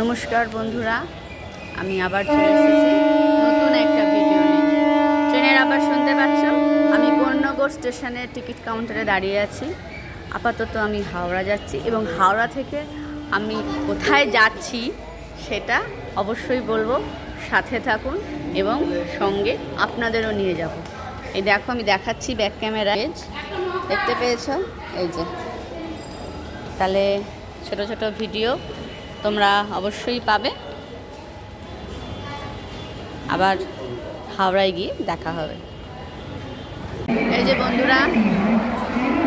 নমস্কার বন্ধুরা, আমি আবার চলে এসেছি নতুন একটা ভিডিও নিয়ে। ট্রেনের আবার শুনতে পাচ্ছ, আমি কোন্নগর স্টেশনের টিকিট কাউন্টারে দাঁড়িয়ে আছি। আপাতত আমি হাওড়া যাচ্ছি এবং হাওড়া থেকে আমি কোথায় যাচ্ছি সেটা অবশ্যই বলবো। সাথে থাকুন এবং সঙ্গে আপনাদেরও নিয়ে যাব। এই দেখো, আমি দেখাচ্ছি ব্যাক ক্যামেরায়, দেখতে পেয়েছ? এই যে, তাহলে ছোট ছোট ভিডিও তোমরা অবশ্যই পাবে। আবার হাওড়ায় গিয়ে দেখা হবে। এই যে বন্ধুরা,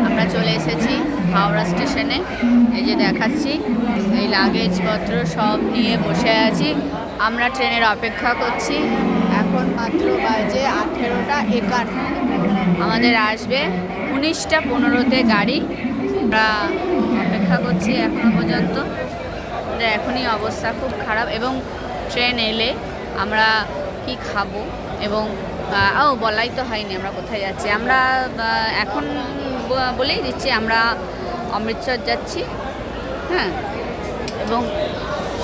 আমরা চলে এসেছি হাওড়া স্টেশনে। এই যে দেখাচ্ছি, এই লাগেজপত্র সব নিয়ে বসে আছি। আমরা ট্রেনের অপেক্ষা করছি। এখন মাত্র বাজে 18:51। আমাদের আসবে 19:15 গাড়ি। আমরা অপেক্ষা করছি এখনো পর্যন্ত। এখনই অবস্থা খুব খারাপ এবং ট্রেন এলে আমরা কি খাবো এবং বলাই তো হয়নি আমরা কোথায় যাচ্ছি। আমরা এখন বলেই দিচ্ছি, আমরা অমৃতসর যাচ্ছি। হ্যাঁ, এবং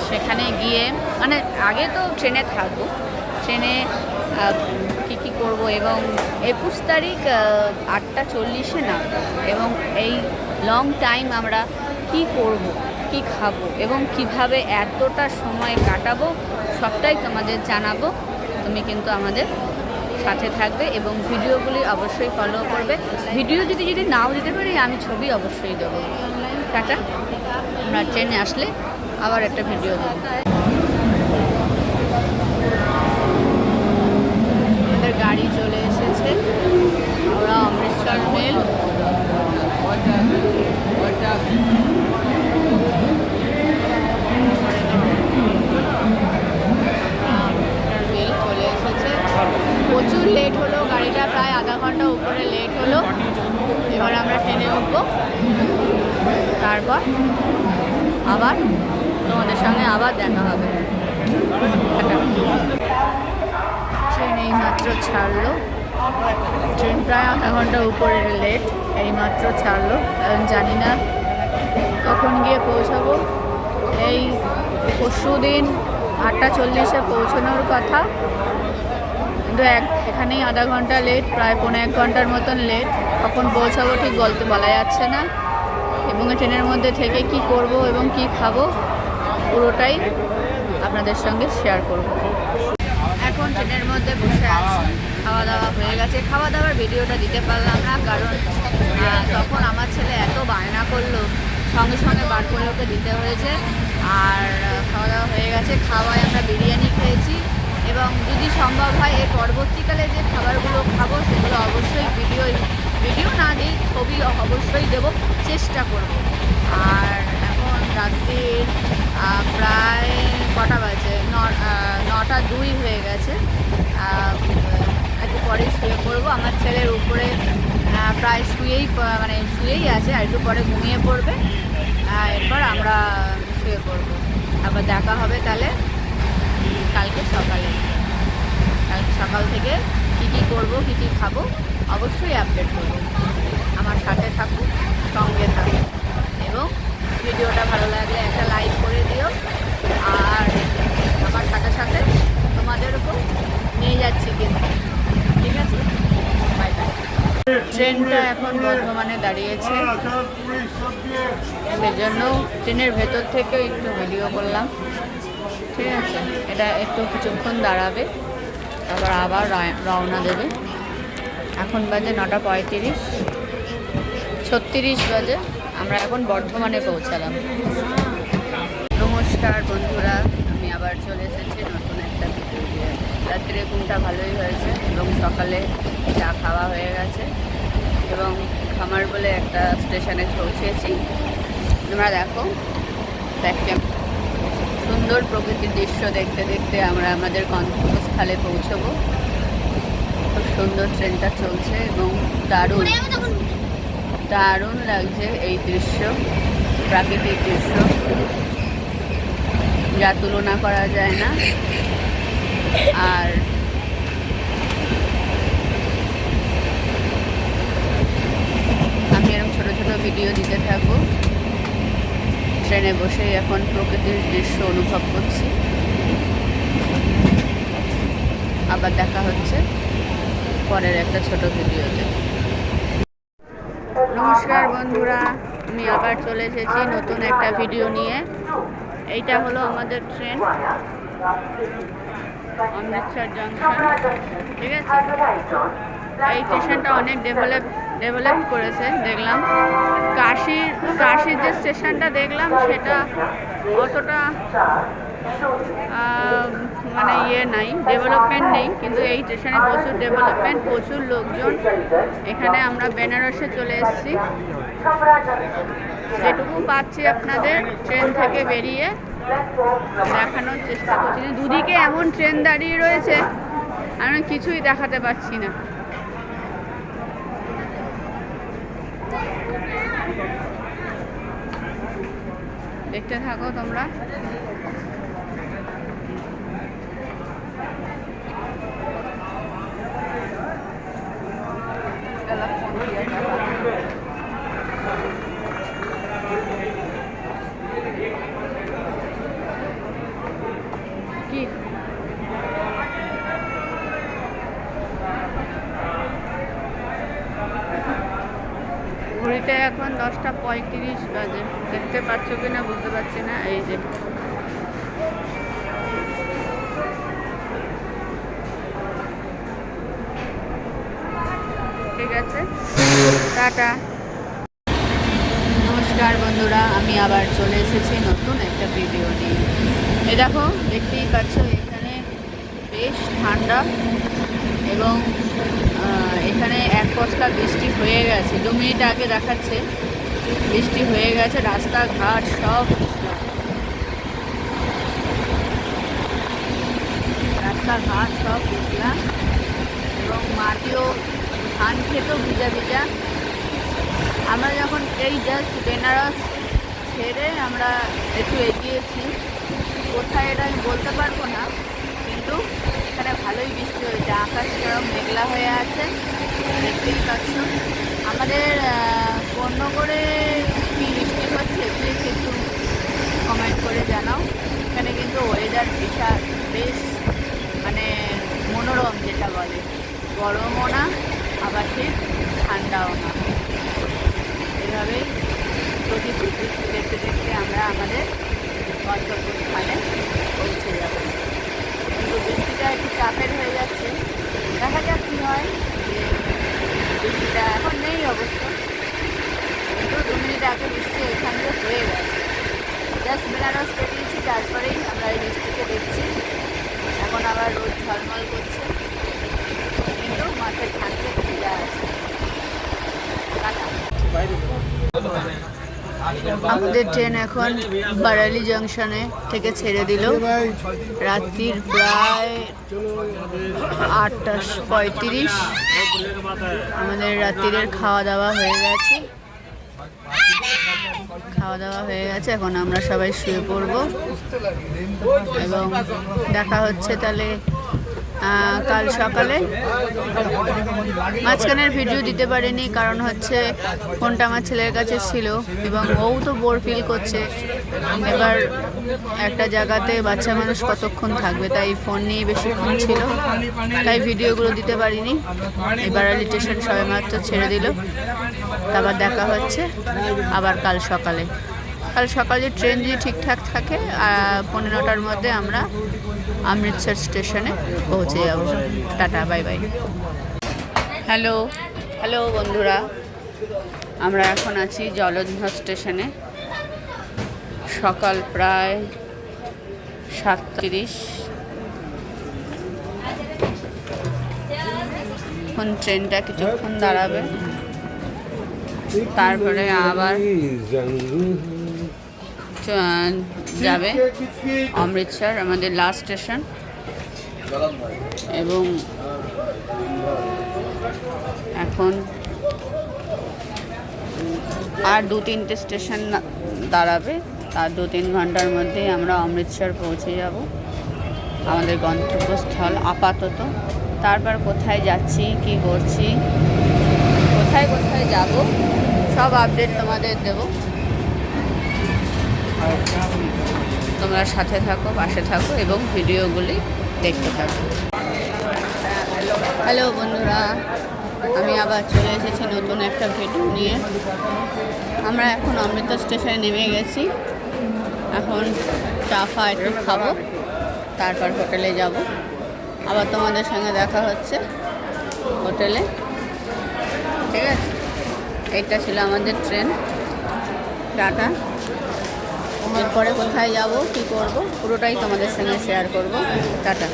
সেখানে গিয়ে মানে আগে তো ট্রেনে থাকবো, ট্রেনে কী করব এবং 21 তারিখ 8:40 নামবো এবং এই লং টাইম আমরা কি করব, কি খাবো এবং কিভাবে এতটা সময় কাটাবো সবটাই তোমাদের জানাবো। তুমি কিন্তু আমাদের সাথে থাকবে এবং ভিডিওগুলি অবশ্যই ফলো করবে। ভিডিও যদি নাও দিতে পারি, আমি ছবি অবশ্যই দেবো। টাটা। আমরা ট্রেনে আসলে আবার একটা ভিডিও দেবো। আমাদের গাড়ি চলে এসেছে, আমরা অমৃতসর মেল। প্রচুর লেট হলো, গাড়িটা প্রায় আধা ঘন্টা উপরে লেট হলো। এবার আমরা ট্রেনে উঠবো, তারপর আবার তোমাদের সঙ্গে আবার দেখা হবে। ট্রেন এইমাত্র ছাড়লো, ট্রেন প্রায় আধা ঘন্টা উপরে লেট, এইমাত্র ছাড়লো। কারণ জানি না কখন গিয়ে পৌঁছাবো। এই পরশু দিন 8:40 পৌঁছানোর কথা, কিন্তু এখানেই আধা ঘন্টা লেট, প্রায় 1.25 ঘন্টার মতন লেট। কখন পৌঁছাবো ঠিক বলা যাচ্ছে না। এবং ট্রেনের মধ্যে থেকে কি করব এবং কি খাবো পুরোটাই আপনাদের সঙ্গে শেয়ার করব। এখন ট্রেনের মধ্যে বসে আছি, খাওয়া দাওয়া হয়ে গেছে। খাওয়া দাওয়ার ভিডিওটা দিতে পারলাম না, কারণ তখন আমার ছেলে এত বায়না করলো, সঙ্গে সঙ্গে বার করে ওকে দিতে হয়েছে। আর খাওয়া দাওয়া হয়ে গেছে। খাওয়ায় আমরা বিরিয়ানি খেয়েছি এবং যদি সম্ভব হয় এর পরবর্তীকালে যে খাবারগুলো খাবো সেগুলো অবশ্যই ভিডিও না দিই, ছবি অবশ্যই দেবো, চেষ্টা করব। আর এখন রাত্রির প্রায় কটা বাজে, 9:02 হয়ে গেছে। একটু পরেই শুয়ে পড়বো। আমার ছেলের উপরে প্রায় শুয়েই আছে, আর একটু পরে ঘুমিয়ে পড়বে। এরপর আমরা শুয়ে পড়বো। আবার দেখা হবে তাহলে কালকে সকালে। কালকে সকাল থেকে কী করবো, কী খাবো অবশ্যই আপডেট করবো। আমার সাথে থাকুন, সঙ্গে থাকুন এবং ভিডিওটা ভালো লাগলে একটা লাইক করে দিও। আর আমার সাথে সাথে তোমাদের উপর নিয়ে যাচ্ছি কিন্তু, ঠিক আছে? Bye bye. ট্রেনটা এখন বর্ধমানে দাঁড়িয়েছে, সেজন্য ট্রেনের ভেতর থেকেও একটু ভিডিও করলাম, ঠিক আছে? এটা একটু কিছুক্ষণ দাঁড়াবে, তারপর আবার রওনা দেবে। এখন বাজে 9:35, 36 বাজে। আমরা এখন বর্ধমানে পৌঁছালাম। নমস্কার বন্ধুরা, আমি আবার চলে এসেছি নতুন একটা ভিডিও দিয়ে। রাত্রে ঘুমটা ভালোই হয়েছে এবং সকালে চা খাওয়া হয়ে গেছে এবং খামার বলে একটা স্টেশনে পৌঁছেছি। তোমরা দেখো, সুন্দর প্রকৃতির দৃশ্য দেখতে দেখতে আমরা আমাদের গন্তব্যস্থলে পৌঁছবো। খুব সুন্দর ট্রেনটা চলছে এবং দারুণ লাগছে এই দৃশ্য, প্রাকৃতিক দৃশ্য, যা তুলনা করা যায় না। আর আমি এরকম ছোট ছোট ভিডিও দিতে থাকবো। ট্রেনে বসেই এখন প্রকৃতির দৃশ্য অনুভব করছি। আবার দেখা হচ্ছে পরের একটা ছোট ভিডিওতে। নমস্কার বন্ধুরা, আমি আবার চলে এসেছি নতুন একটা ভিডিও নিয়ে। এইটা হলো আমাদের ট্রেন, অমৃতসর জংশন। ঠিক আছে, এই স্টেশনটা অনেক ডেভেলপ করেছে দেখলাম। কাশির যে স্টেশনটা দেখলাম সেটা অতটা মানে নাই, ডেভেলপমেন্ট নেই, কিন্তু এই স্টেশনে প্রচুর ডেভেলপমেন্ট, প্রচুর লোকজন। এখানে আমরা বেনারসে চলে এসেছি। যেটুকু পাচ্ছি আপনাদের ট্রেন থেকে বেরিয়ে দেখানোর চেষ্টা করছি। দুদিকে এমন ট্রেন দাঁড়িয়ে রয়েছে, আমি কিছুই দেখাতে পারছি না। দেখতে থাকো তোমরা। কি ঘড়িতে এখন 10:35 বাজে। দেখতে পাচ্ছ কিনা বুঝতে পারছি না। এই যে ঠিক আছে, টাটা। নমস্কার বন্ধুরা, আমি আবার চলে এসেছি নতুন একটা ভিডিও নিয়ে। এই দেখো, দেখতেই পাচ্ছ এখানে বেশ ঠান্ডা, এবং এখানে এক পশলা বৃষ্টি হয়ে গেছে। 2 মিনিট আগে দেখাচ্ছে বৃষ্টি হয়ে গেছে। রাস্তাঘাট সব ভিজা, এবং মাটিও, ধান খেতেও ভিজা ভিজা। আমরা যখন এই জাস্ট বেনারস ছেড়ে আমরা একটু এগিয়েছি, কোথায় এটা আমি বলতে পারবো না, কিন্তু এখানে ভালোই বৃষ্টি হয়েছে। আকাশ কেরম মেঘলা হয়ে আছে, দেখতেই পাচ্ছ। আমাদের করে কী বৃষ্টি হচ্ছে প্লিজ একটু কমেন্ট করে জানাও। এখানে কিন্তু ওয়েদার বেশ মানে মনোরম, যেটা বলে, গরমও না আবার ঠিক ঠান্ডাও না। এভাবেই প্রকৃতির দৃশ্য দেখতে দেখতে আমরা আমাদের গন্তব্যস্থানে পৌঁছে যাব। কিন্তু বৃষ্টিটা একটু চাপের হয়ে যাচ্ছে, দেখা যাক কী হয়। যে বৃষ্টিটা এখন নেই অবশ্য, কিন্তু 2 মিনিট আগে বৃষ্টি এখান দিয়ে হয়ে গেছে। জাস্ট বেনারস বেরিয়েছি, তারপরেই আমরা এই বৃষ্টিকে দেখছি। এখন আবার রোদ ঝলমল করছে, কিন্তু মাঠের ঠান্ডা ভেজা আছে। আমাদের ট্রেন এখন বারালি জংশনে থেকে ছেড়ে দিল। রাত্রির প্রায় 8:35। আমাদের রাত্রিরের খাওয়া দাওয়া হয়ে গেছে। এখন আমরা সবাই শুয়ে পড়ব, এবং দেখা হচ্ছে তাহলে কাল সকালে। মাঝখানের ভিডিও দিতে পারিনি, কারণ হচ্ছে ফোনটা আমার ছেলের কাছে ছিল, এবং ও তো বোর ফিল করছে। এবার একটা জায়গাতে বাচ্চা মানুষ কতক্ষণ থাকবে, তাই ফোন নিয়ে বেশিক্ষণ ছিল, তাই ভিডিওগুলো দিতে পারিনি। এবার স্টেশন সবে মাত্র ছেড়ে দিল, তারপর দেখা হচ্ছে আবার কাল সকালে। ট্রেন যদি ঠিকঠাক থাকে 15টার মধ্যে আমরা অমৃতসর স্টেশনে পৌঁছে যাব। Tata, bye bye. হ্যালো বন্ধুরা, আমরা এখন আছি জলন্ধর স্টেশনে। সকাল প্রায় 7:30। এখন ট্রেনটা কিছুক্ষণ দাঁড়াবে, তারপরে আবার যাবে অমৃতসর, আমাদের লাস্ট স্টেশন। এবং এখন আর 2-3টে স্টেশন দাঁড়াবে, তার 2-3 ঘন্টার মধ্যেই আমরা অমৃতসর পৌঁছে যাব, আমাদের গন্তব্যস্থল আপাতত। তারপর কোথায় যাচ্ছি, কি করছি, কোথায় যাব, সব আপডেট তোমাদের দেব। তোমরা সাথে থাকো, পাশে থাকো এবং ভিডিওগুলি দেখতে থাকো। হ্যালো বন্ধুরা, আমি আবার চলে এসেছি নতুন একটা ভিডিও নিয়ে। আমরা এখন অমৃতা স্টেশনে নেমে গেছি। এখন চা ফা একটু খাবো, তারপর হোটেলে যাব। আবার তোমাদের সঙ্গে দেখা হচ্ছে হোটেলে, ঠিক আছে? এইটা ছিল আমাদের ট্রেন। টাটা। এরপরে কোথায় যাব, কী করব, পুরোটাই তোমাদের সঙ্গে শেয়ার করব। টাটা।